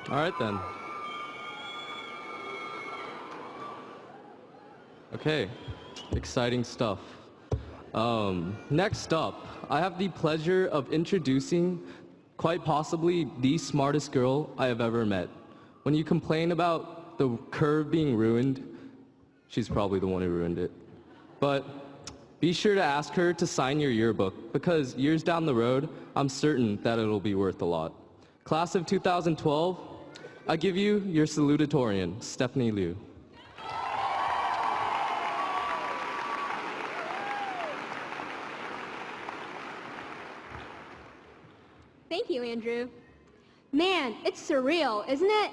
All right then. Okay, exciting stuff. Next up, I have the pleasure of introducing quite possibly the smartest girl I have ever met. When you complain about the curve being ruined, she's probably the one who ruined it. But be sure to ask her to sign your yearbook, because years down the road, I'm certain that it'll be worth a lot. Class of 2012, I give you your salutatorian, Stephanie Liu. Thank you, Andrew. Man, it's surreal, isn't it?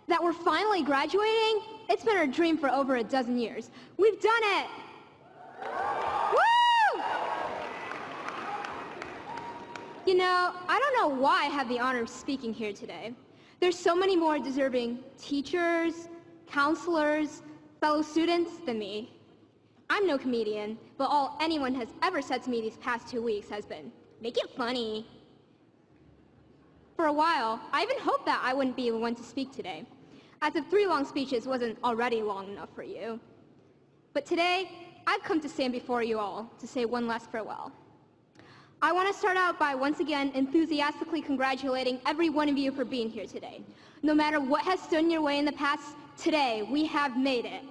That we're finally graduating? It's been our dream for over a dozen years. We've done it! Woo! You know, I don't know why I have the honor of speaking here today. There's so many more deserving teachers, counselors, fellow students than me. I'm no comedian, but all anyone has ever said to me these past 2 weeks has been, "Make it funny." For a while, I even hoped that I wouldn't be the one to speak today, as if 3 long speeches wasn't already long enough for you. But today, I've come to stand before you all to say one last farewell. I want to start out by once again enthusiastically congratulating every one of you for being here today. No matter what has stood in your way in the past, today we have made it.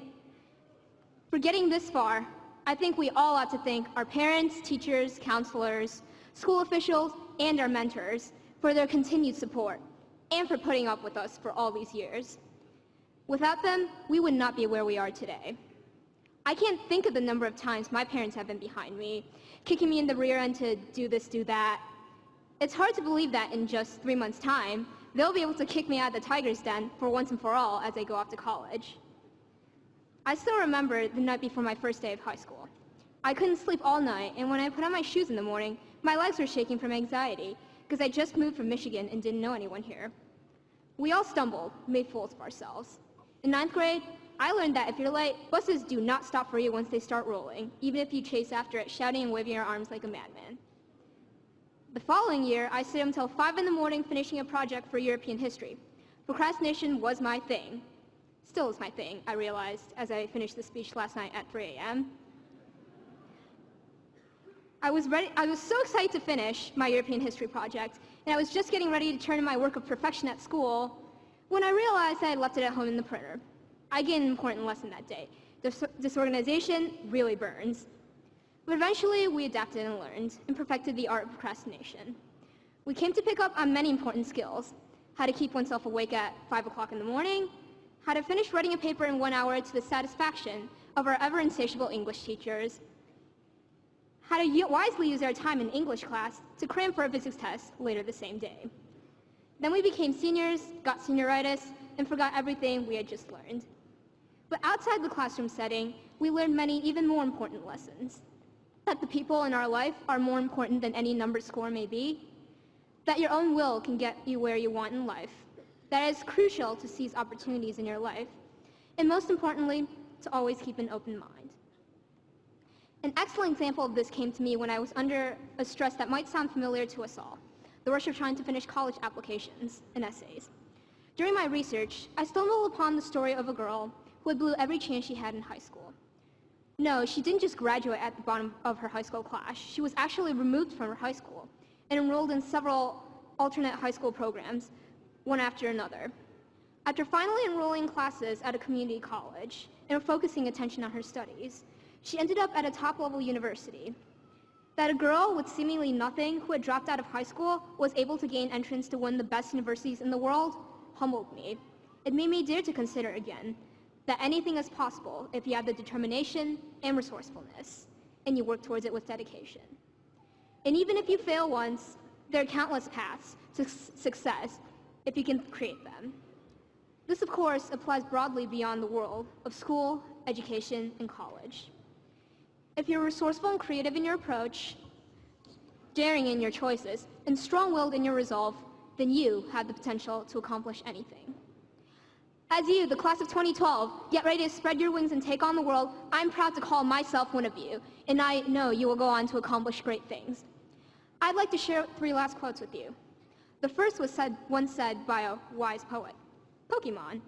For getting this far, I think we all ought to thank our parents, teachers, counselors, school officials, and our mentors for their continued support and for putting up with us for all these years. Without them, we would not be where we are today. I can't think of the number of times my parents have been behind me, kicking me in the rear end to do this, do that. It's hard to believe that in just 3 months' time, they'll be able to kick me out of the tiger's den for once and for all as I go off to college. I still remember the night before my first day of high school. I couldn't sleep all night, and when I put on my shoes in the morning, my legs were shaking from anxiety, because I just moved from Michigan and didn't know anyone here. We all stumbled, made fools of ourselves. In 9th grade, I learned that if you're late, buses do not stop for you once they start rolling, even if you chase after it, shouting and waving your arms like a madman. The following year, I stayed until 5 in the morning finishing a project for European history. Procrastination was my thing. Still is my thing, I realized as I finished the speech last night at 3 a.m. I was so excited to finish my European history project, and I was just getting ready to turn in my work of perfection at school when I realized I had left it at home in the printer. I gained an important lesson that day. Disorganization really burns. But eventually, we adapted and learned and perfected the art of procrastination. We came to pick up on many important skills: how to keep oneself awake at 5 o'clock in the morning, how to finish writing a paper in 1 hour to the satisfaction of our ever-insatiable English teachers, how to wisely use our time in English class to cram for a physics test later the same day. Then we became seniors, got senioritis, and forgot everything we had just learned. But outside the classroom setting, we learned many even more important lessons. That the people in our life are more important than any number score may be. That your own will can get you where you want in life. That it is crucial to seize opportunities in your life. And most importantly, to always keep an open mind. An excellent example of this came to me when I was under a stress that might sound familiar to us all, the rush of trying to finish college applications and essays. During my research, I stumbled upon the story of a girl who had blew every chance she had in high school. No, she didn't just graduate at the bottom of her high school class. She was actually removed from her high school and enrolled in several alternate high school programs, one after another. After finally enrolling in classes at a community college and focusing attention on her studies, she ended up at a top-level university. That a girl with seemingly nothing who had dropped out of high school was able to gain entrance to one of the best universities in the world humbled me. It made me dare to consider again that anything is possible if you have the determination and resourcefulness, and you work towards it with dedication. And even if you fail once, there are countless paths to success if you can create them. This, of course, applies broadly beyond the world of school, education, and college. If you're resourceful and creative in your approach, daring in your choices, and strong-willed in your resolve, then you have the potential to accomplish anything. As you, the class of 2012, get ready to spread your wings and take on the world, I'm proud to call myself one of you, and I know you will go on to accomplish great things. I'd like to share 3 last quotes with you. The first was once said by a wise poet. Pokemon.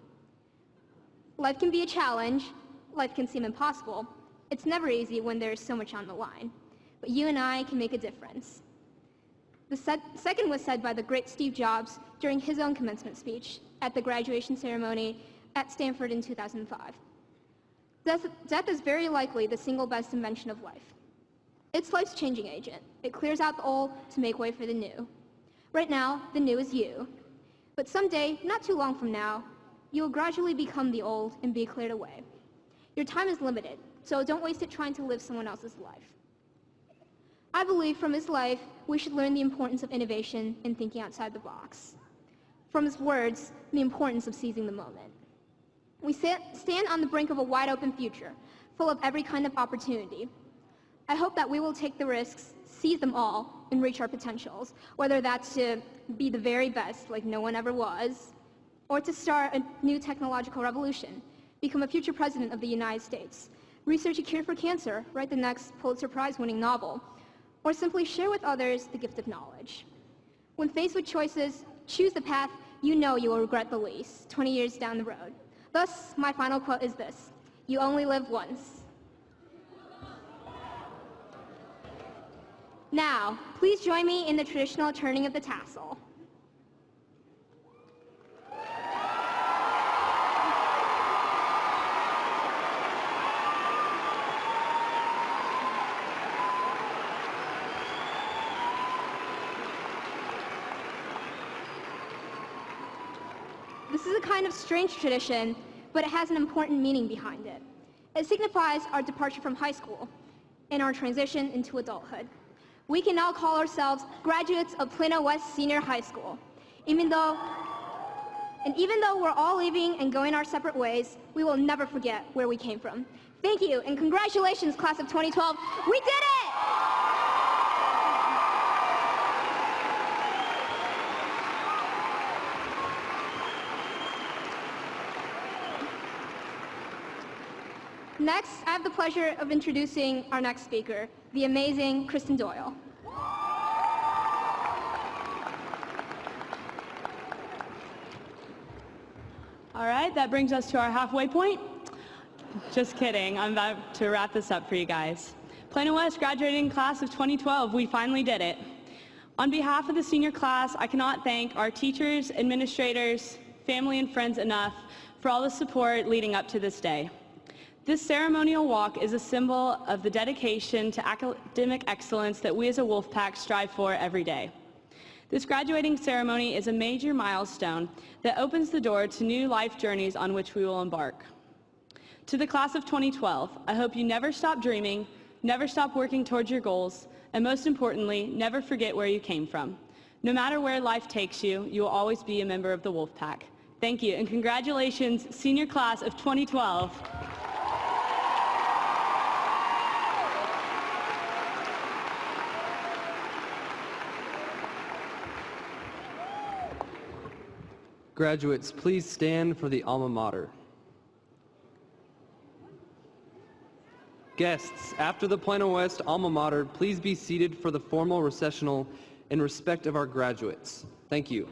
Life can be a challenge. Life can seem impossible. It's never easy when there's so much on the line. But you and I can make a difference. The second was said by the great Steve Jobs during his own commencement speech at the graduation ceremony at Stanford in 2005. Death is very likely the single best invention of life. It's life's changing agent. It clears out the old to make way for the new. Right now, the new is you. But someday, not too long from now, you will gradually become the old and be cleared away. Your time is limited, so don't waste it trying to live someone else's life. I believe from his life, we should learn the importance of innovation and thinking outside the box. From his words, the importance of seizing the moment. We stand on the brink of a wide-open future, full of every kind of opportunity. I hope that we will take the risks, seize them all, and reach our potentials, whether that's to be the very best, like no one ever was, or to start a new technological revolution, become a future president of the United States, research a cure for cancer, write the next Pulitzer Prize-winning novel, or simply share with others the gift of knowledge. When faced with choices, choose the path you know you will regret the least 20 years down the road. Thus, my final quote is this: you only live once. Now, please join me in the traditional turning of the tassel. This is a kind of strange tradition, but it has an important meaning behind it. It signifies our departure from high school and our transition into adulthood. We can now call ourselves graduates of Plano West Senior High School. Even though we're all leaving and going our separate ways, we will never forget where we came from. Thank you, and congratulations, class of 2012. We did it! Next, I have the pleasure of introducing our next speaker, the amazing Kristen Doyle. All right, that brings us to our halfway point. Just kidding, I'm about to wrap this up for you guys. Plano West graduating class of 2012, we finally did it. On behalf of the senior class, I cannot thank our teachers, administrators, family, and friends enough for all the support leading up to this day. This ceremonial walk is a symbol of the dedication to academic excellence that we as a Wolfpack strive for every day. This graduating ceremony is a major milestone that opens the door to new life journeys on which we will embark. To the class of 2012, I hope you never stop dreaming, never stop working towards your goals, and most importantly, never forget where you came from. No matter where life takes you, you will always be a member of the Wolfpack. Thank you, and congratulations, senior class of 2012. Graduates, please stand for the alma mater. Guests, after the Plano West alma mater, please be seated for the formal recessional in respect of our graduates. Thank you.